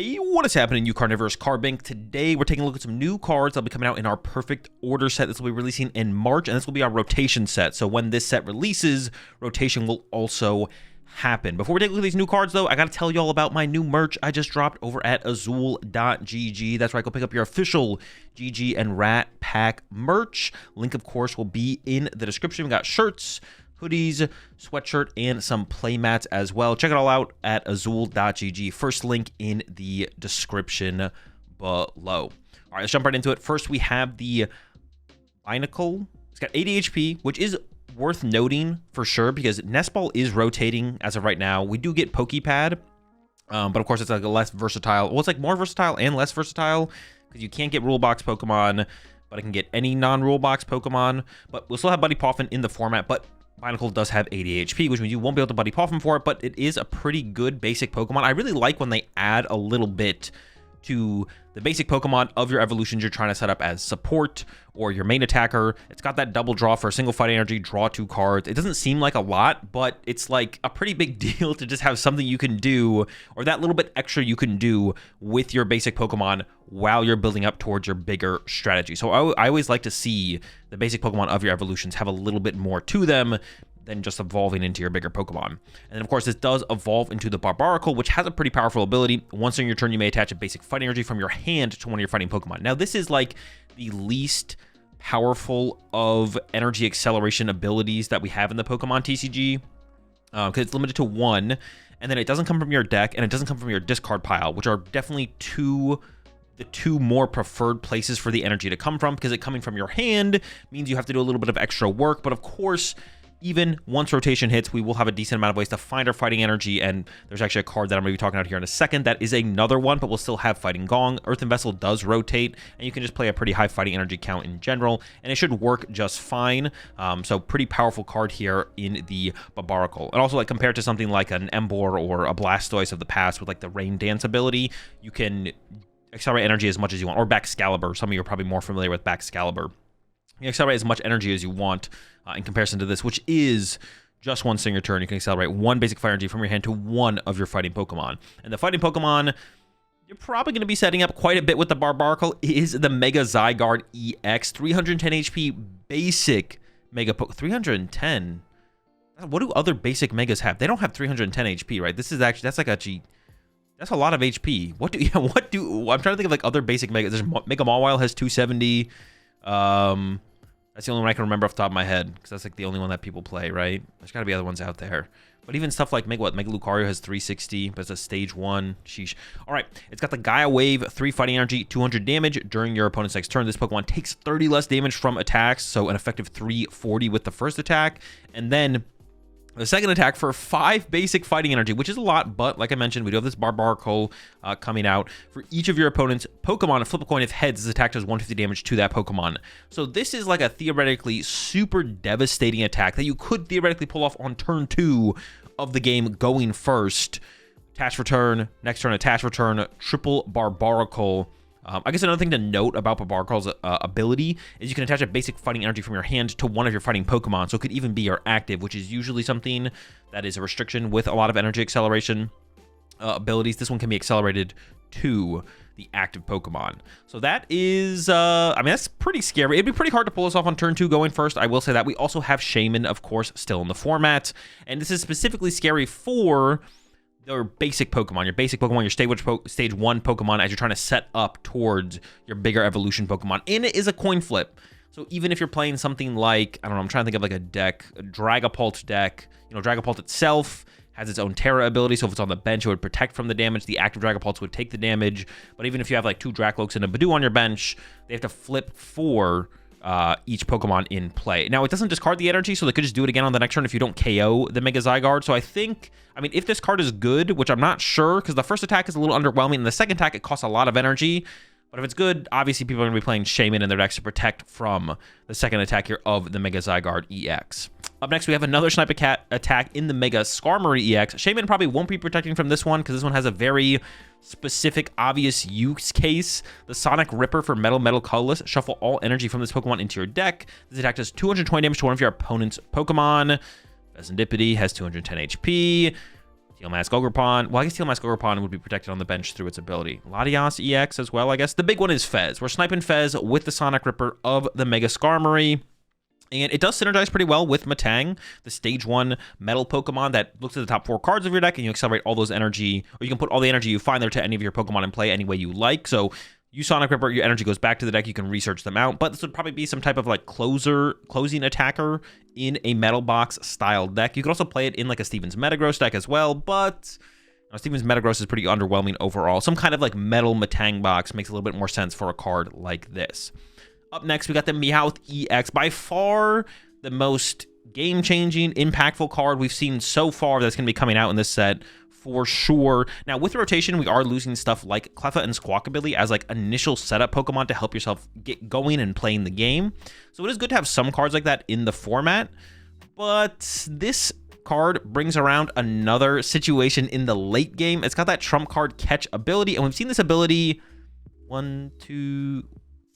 Hey, what is happening, you Carnivorous Card Bank? Today, we're taking a look at some new cards that'll be coming out in our Perfect Order set. This will be releasing in March, and this will be our rotation set. So when this set releases, rotation will also happen. Before we take a look at these new cards, though, I gotta tell you all about my new merch I just dropped over at AzulGG. That's right, go pick up your official GG and Rat Pack merch. Link, of course, will be in the description. We got shirts, hoodies, sweatshirt, and some play mats as well. Check it all out at AzulGG. First link in the description below. All right, let's jump right into it. First, we have the Binacle. It's got 80 HP, which is worth noting for sure because Nest Ball is rotating as of right now. We do get Pokepad, but of course, it's like a less versatile. Well, it's like more versatile and less versatile because you can't get Rule Box Pokemon, but I can get any non-Rule Box Pokemon. But we'll still have Buddy Poffin in the format, but Binacle does have 80 HP, which means you won't be able to Buddy Poffin for it, but it is a pretty good basic Pokemon. I really like when they add a little bit to the basic Pokemon of your evolutions you're trying to set up as support or your main attacker. It's got that double draw for a single fighting energy, draw 2 cards. It doesn't seem like a lot, but it's like a pretty big deal to just have something you can do, or that little bit extra you can do with your basic Pokemon while you're building up towards your bigger strategy. So I always like to see the basic Pokemon of your evolutions have a little bit more to them than just evolving into your bigger Pokemon. And then, of course, this does evolve into the Barbaracle, which has a pretty powerful ability. Once during your turn, you may attach a basic fighting energy from your hand to one of your fighting Pokemon. Now, this is like the least powerful of energy acceleration abilities that we have in the Pokemon TCG, because it's limited to 1, and then it doesn't come from your deck, and it doesn't come from your discard pile, which are definitely the two more preferred places for the energy to come from, because it coming from your hand means you have to do a little bit of extra work. But of course, even once rotation hits, we will have a decent amount of ways to find our fighting energy, and there's actually a card that I'm going to be talking about here in a second that is another one, but we'll still have Fighting Gong. Earthen Vessel does rotate, and you can just play a pretty high fighting energy count in general, and it should work just fine. So pretty powerful card here in the Barbaracle. And also, like, compared to something like an Emboar or a Blastoise of the past with like the Rain Dance ability, you can accelerate energy as much as you want, or Baxcalibur. Some of you are probably more familiar with Baxcalibur. You can accelerate as much energy as you want in comparison to this, which is just one single turn. You can accelerate 1 basic fire energy from your hand to 1 of your fighting Pokemon. And the fighting Pokemon you're probably going to be setting up quite a bit with the Barbaracle is the Mega Zygarde EX. 310 HP basic Mega Pokemon. 310? What do other basic Megas have? They don't have 310 HP, right? This is actually, that's a lot of HP. I'm trying to think of like other basic Megas. There's Mega Mawile has 270. That's the only one I can remember off the top of my head, because that's like the only one that people play, right? There's got to be other ones out there. But even stuff like Mega Lucario has 360, but it's a stage 1. Sheesh. All right, it's got the Gaia Wave, 3 fighting energy, 200 damage during your opponent's next turn. This Pokemon takes 30 less damage from attacks, so an effective 340 with the first attack, and then the second attack for 5 basic fighting energy, which is a lot, but like I mentioned, we do have this Barbaracle coming out. For each of your opponent's Pokemon, flip a coin. If heads, this attack does 150 damage to that Pokemon. So this is like a theoretically super devastating attack that you could theoretically pull off on turn 2 of the game going first. Attach return, next turn attach return, triple Barbaracle. I guess another thing to note about Barbaracle's ability is you can attach a basic fighting energy from your hand to one of your fighting Pokemon, so it could even be your active, which is usually something that is a restriction with a lot of energy acceleration abilities. This one can be accelerated to the active Pokemon. So that is, I mean, that's pretty scary. It'd be pretty hard to pull this off on turn 2 going first. I will say that. We also have Shaman, of course, still in the format, and this is specifically scary for your basic Pokemon, your stage 1 Pokemon as you're trying to set up towards your bigger evolution Pokemon. And it is a coin flip. So even if you're playing something like, I don't know, I'm trying to think of like a Dragapult deck. You know, Dragapult itself has its own Terra ability, so if it's on the bench, it would protect from the damage. The active Dragapults would take the damage. But even if you have like 2 Dracloaks and a Badoo on your bench, they have to flip for each Pokemon in play. Now, it doesn't discard the energy, so they could just do it again on the next turn if you don't KO the Mega Zygarde. So I mean, if this card is good, which I'm not sure, because the first attack is a little underwhelming, and the second attack, it costs a lot of energy. But if it's good, obviously people are going to be playing Shaman in their decks to protect from the second attack here of the Mega Zygarde EX. Up next, we have another Snipe attack in the Mega Skarmory EX. Shaman probably won't be protecting from this one, because this one has a very specific, obvious use case. The Sonic Ripper for Metal Colorless. Shuffle all energy from this Pokemon into your deck. This attack does 220 damage to one of your opponent's Pokemon. Serendipity has 210 HP. Teal Mask Ogerpon. Well, I guess Teal Mask Ogerpon would be protected on the bench through its ability. Latias EX as well, I guess. The big one is Fez. We're sniping Fez with the Sonic Ripper of the Mega Skarmory. And it does synergize pretty well with Matang, the stage 1 metal Pokemon that looks at the top 4 cards of your deck, and you accelerate all those energy, or you can put all the energy you find there to any of your Pokemon and play any way you like. So you Sonic Ripper, your energy goes back to the deck, you can research them out, but this would probably be some type of like closing attacker in a Metal Box style deck. You could also play it in like a Steven's Metagross deck as well, but Steven's Metagross is pretty underwhelming overall. Some kind of like metal Matang box makes a little bit more sense for a card like this. Up next, we got the Meowth EX, by far the most game-changing, impactful card we've seen so far that's going to be coming out in this set, for sure. Now, with rotation, we are losing stuff like Cleffa and Squawkabilly as like initial setup Pokemon to help yourself get going and playing the game. So it is good to have some cards like that in the format, but this card brings around another situation in the late game. It's got that trump card catch ability, and we've seen this ability 1, 2,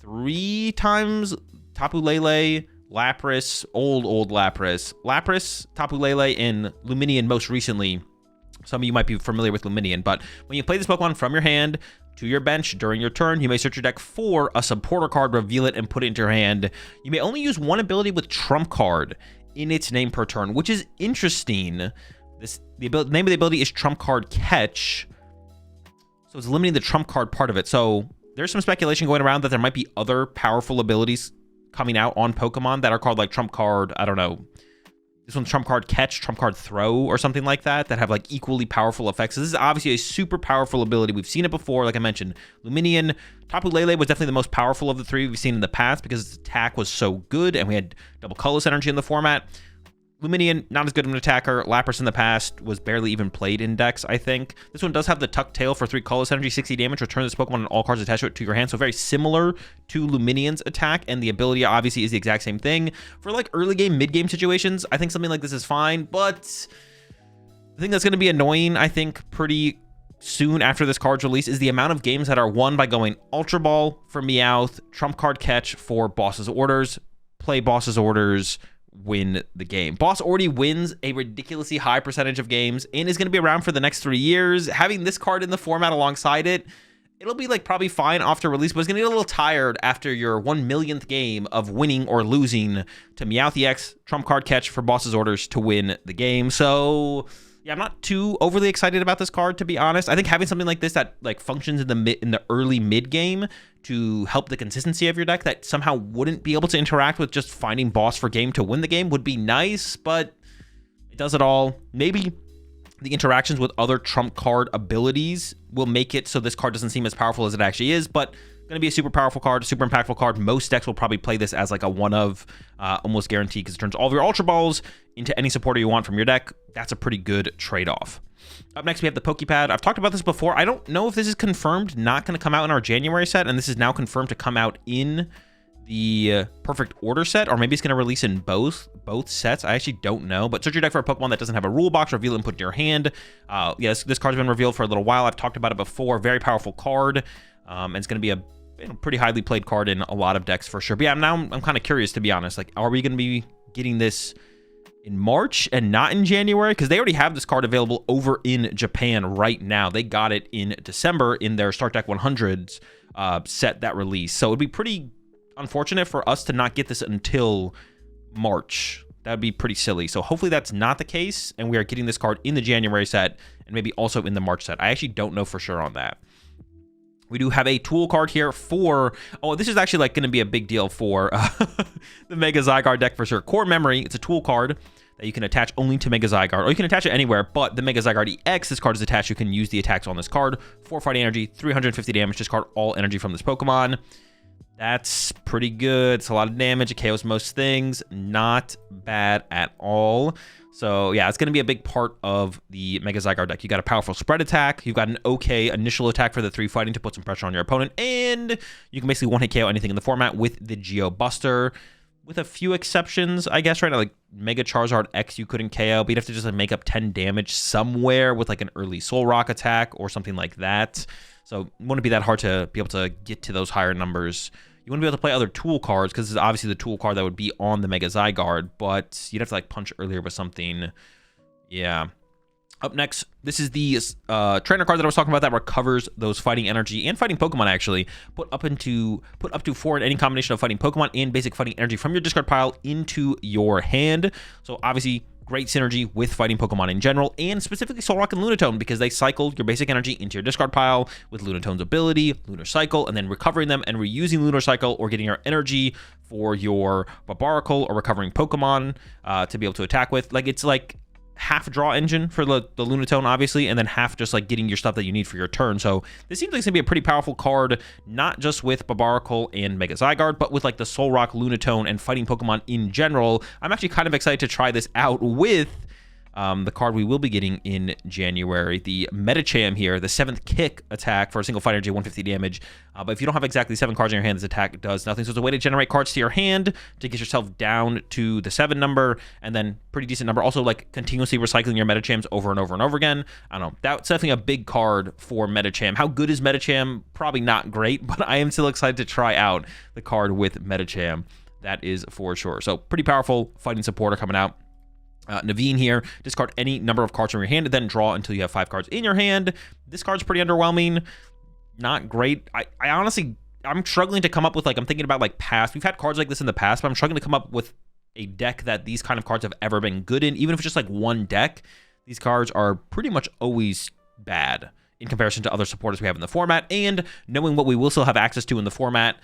3 times. Tapu Lele, Lapras, old Lapras, Tapu Lele, and Luminion most recently. Some of you might be familiar with Luminion, but when you play this Pokemon from your hand to your bench during your turn, you may search your deck for a supporter card, reveal it, and put it into your hand. You may only use one ability with trump card in its name per turn, which is interesting. The name of the ability is Trump Card Catch, so it's limiting the trump card part of it. So there's some speculation going around that there might be other powerful abilities coming out on Pokemon that are called like Trump Card, I don't know, this one's Trump Card Catch, Trump Card Throw, or something like that, that have like equally powerful effects. So this is obviously a super powerful ability. We've seen it before, like I mentioned. Luminion, Tapu Lele was definitely the most powerful of the 3 we've seen in the past because its attack was so good and we had double colorless energy in the format. Luminion, not as good of an attacker. Lapras in the past was barely even played in decks, I think. This one does have the Tuck Tail for 3 colorless energy, 60 damage. Return this Pokemon and all cards attached to it to your hand. So very similar to Luminion's attack, and the ability obviously is the exact same thing. For like early game, mid game situations, I think something like this is fine, but the thing that's going to be annoying, I think, pretty soon after this card's release is the amount of games that are won by going Ultra Ball for Meowth, Trump Card Catch for Boss's Orders, play Boss's Orders, win the game. Boss already wins a ridiculously high percentage of games and is going to be around for the next 3 years. Having this card in the format alongside it, it'll be like probably fine after release, but it's going to get a little tired after your 1 millionth game of winning or losing to Meowth EX, Trump Card Catch for Boss's Orders to win the game. So yeah, I'm not too overly excited about this card, to be honest. I think having something like this that like functions in the early mid game to help the consistency of your deck that somehow wouldn't be able to interact with just finding boss for game to win the game would be nice, but it does it all. Maybe the interactions with other trump card abilities will make it so this card doesn't seem as powerful as it actually is, but going to be a super powerful card, a super impactful card. Most decks will probably play this as like a one-of, almost guaranteed, because it turns all of your Ultra Balls into any supporter you want from your deck. That's a pretty good trade-off. Up next, we have the Pokepad. I've talked about this before. I don't know if this is confirmed not going to come out in our January set, and this is now confirmed to come out in the Perfect Order set, or maybe it's going to release in both sets. I actually don't know, but search your deck for a Pokemon that doesn't have a rule box, reveal it and put it in your hand. Yes, this card's been revealed for a little while. I've talked about it before. Very powerful card, and it's going to be a pretty highly played card in a lot of decks for sure. But yeah, now I'm kind of curious, to be honest. Like, are we going to be getting this in March and not in January? Because they already have this card available over in Japan right now. They got it in December in their Start Deck 100s set that released. So it'd be pretty unfortunate for us to not get this until March. That would be pretty silly. So hopefully that's not the case, and we are getting this card in the January set and maybe also in the March set. I actually don't know for sure on that. We do have a tool card here for, this is actually like going to be a big deal for the Mega Zygarde deck for sure. Core Memory, it's a tool card that you can attach only to Mega Zygarde, or you can attach it anywhere, but the Mega Zygarde EX, this card is attached. You can use the attacks on this card. 4 fighting energy, 350 damage, discard all energy from this Pokemon. That's pretty good. It's a lot of damage. It KOs most things. Not bad at all. So yeah, it's going to be a big part of the Mega Zygarde deck. You got a powerful spread attack. You've got an okay initial attack for the 3 fighting to put some pressure on your opponent. And you can basically one-hit KO anything in the format with the Geo Buster. With a few exceptions, I guess, right now, like Mega Charizard X you couldn't KO, but you'd have to just like make up 10 damage somewhere with like an early Soul Rock attack or something like that. So it wouldn't be that hard to be able to get to those higher numbers. You wouldn't be able to play other tool cards because this is obviously the tool card that would be on the Mega Zygarde, but you'd have to like punch earlier with something. Yeah. Up next, this is the trainer card that I was talking about that recovers those fighting energy and fighting Pokemon, actually. Put up to 4 in any combination of fighting Pokemon and basic fighting energy from your discard pile into your hand. So obviously, great synergy with fighting Pokemon in general, and specifically Solrock and Lunatone, because they cycle your basic energy into your discard pile with Lunatone's ability, Lunar Cycle, and then recovering them and reusing Lunar Cycle or getting your energy for your Barbaracle or recovering Pokemon to be able to attack with. Like, it's like half draw engine for the Lunatone, obviously, and then half just like getting your stuff that you need for your turn. So this seems like it's gonna be a pretty powerful card, not just with Barbaracle and Mega Zygarde, but with like the Solrock, Lunatone, and fighting Pokemon in general. I'm actually kind of excited to try this out with the card we will be getting in January, the Medicham here, the 7th kick attack for a single fight energy, 150 damage. But if you don't have exactly 7 cards in your hand, this attack does nothing. So it's a way to generate cards to your hand to get yourself down to the 7 number, and then pretty decent number. Also, like continuously recycling your Medichams over and over and over again. I don't know. That's definitely a big card for Medicham. How good is Medicham? Probably not great, but I am still excited to try out the card with Medicham. That is for sure. So pretty powerful fighting supporter coming out. Naveen here, discard any number of cards from your hand and then draw until you have 5 cards in your hand. This card's pretty underwhelming. Not great. I honestly, I'm struggling to come up with, like, I'm thinking about, like, past. We've had cards like this in the past, but I'm struggling to come up with a deck that these kind of cards have ever been good in. Even if it's just, like, one deck, these cards are pretty much always bad in comparison to other supporters we have in the format. And knowing what we will still have access to in the format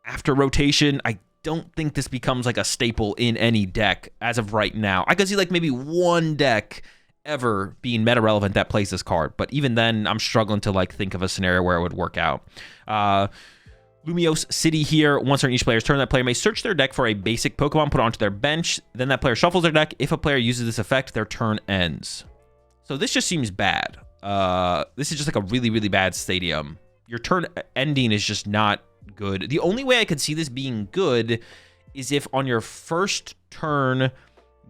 after rotation, I don't think this becomes like a staple in any deck as of right now. I could see like maybe one deck ever being meta relevant that plays this card, but even then I'm struggling to like think of a scenario where it would work out. Lumiose City here. Once during each player's turn, that player may search their deck for a basic Pokemon, put it onto their bench. Then that player shuffles their deck. If a player uses this effect, their turn ends. So this just seems bad. This is just like a really, really bad stadium. Your turn ending is just not good. The only way I could see this being good is if on your first turn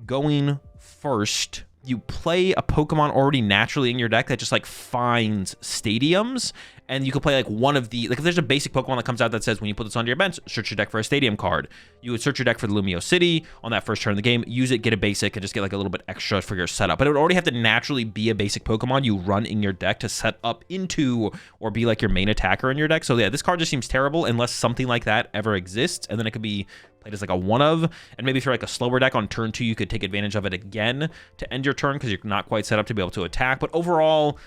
going first, you play a Pokemon already naturally in your deck that just like finds stadiums, and you could play like one of the, like if there's a basic Pokemon that comes out that says when you put this onto your bench, search your deck for a stadium card, you would search your deck for the Lumiose City on that first turn of the game, use it, get a basic, and just get like a little bit extra for your setup. But it would already have to naturally be a basic Pokemon you run in your deck to set up into or be like your main attacker in your deck. So yeah, this card just seems terrible unless something like that ever exists, and then it could be played as like a one of, and maybe if you're like a slower deck on turn 2, you could take advantage of it again to end your turn because you're not quite set up to be able to attack. But overall,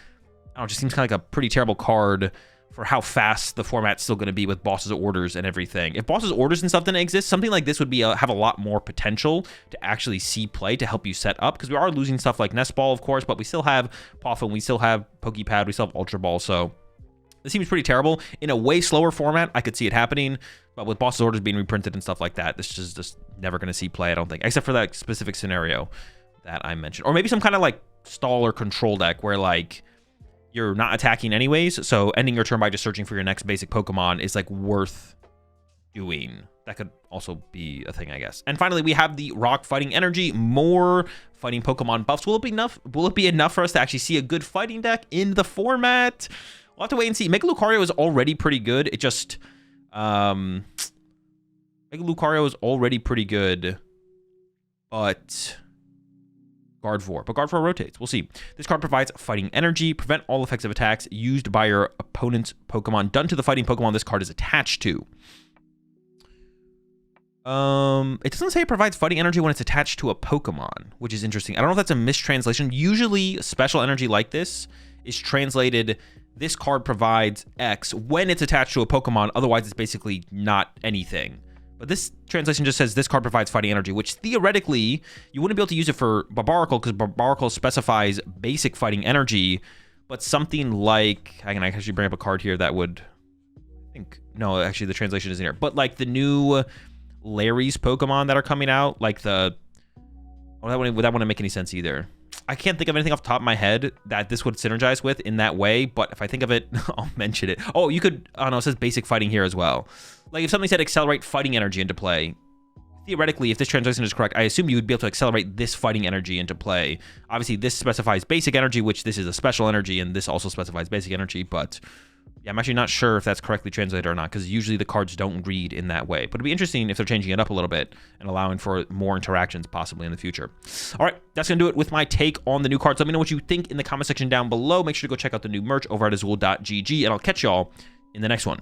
I don't know, it just seems kind of like a pretty terrible card for how fast the format's still going to be with Boss's Orders and everything. If Boss's Orders and stuff didn't exist, something like this would be have a lot more potential to actually see play to help you set up, because we are losing stuff like Nest Ball, of course, but we still have Poffin, we still have Pokepad, we still have Ultra Ball, so this seems pretty terrible. In a way slower format, I could see it happening, but with Boss's Orders being reprinted and stuff like that, this is just never going to see play, I don't think, except for that specific scenario that I mentioned. Or maybe some kind of like stall or control deck where like you're not attacking anyways, so ending your turn by just searching for your next basic Pokemon is like worth doing. That could also be a thing, I guess. And finally, we have the Rock Fighting Energy, more fighting Pokemon buffs. Will it be enough? Will it be enough for us to actually see a good fighting deck in the format? We'll have to wait and see. Mega Lucario is already pretty good. It just Mega Lucario is already pretty good, but Gardevoir rotates. We'll see. This card provides fighting energy. Prevent all effective attacks used by your opponent's Pokemon done to the fighting Pokemon this card is attached to. It doesn't say it provides fighting energy when it's attached to a Pokemon, which is interesting. I don't know if that's a mistranslation. Usually, special energy like this is translated, this card provides X when it's attached to a Pokemon. Otherwise, it's basically not anything. But this translation just says this card provides fighting energy, which theoretically, you wouldn't be able to use it for Barbaracle because Barbaracle specifies basic fighting energy. But something like, I can actually bring up a card here that would, I think, no, actually the translation isn't here. But like the new Larry's Pokemon that are coming out, like the, oh, that wouldn't make any sense either. I can't think of anything off the top of my head that this would synergize with in that way, but if I think of it, I'll mention it. Oh, you could, oh no, it says basic fighting here as well. Like if something said accelerate fighting energy into play, theoretically, if this translation is correct, I assume you would be able to accelerate this fighting energy into play. Obviously, this specifies basic energy, which this is a special energy, and this also specifies basic energy, but Yeah, I'm actually not sure if that's correctly translated or not, because usually the cards don't read in that way. But it'd be interesting if they're changing it up a little bit and allowing for more interactions possibly in the future. All right, that's going to do it with my take on the new cards. Let me know what you think in the comment section down below. Make sure to go check out the new merch over at AzulGG, and I'll catch y'all in the next one.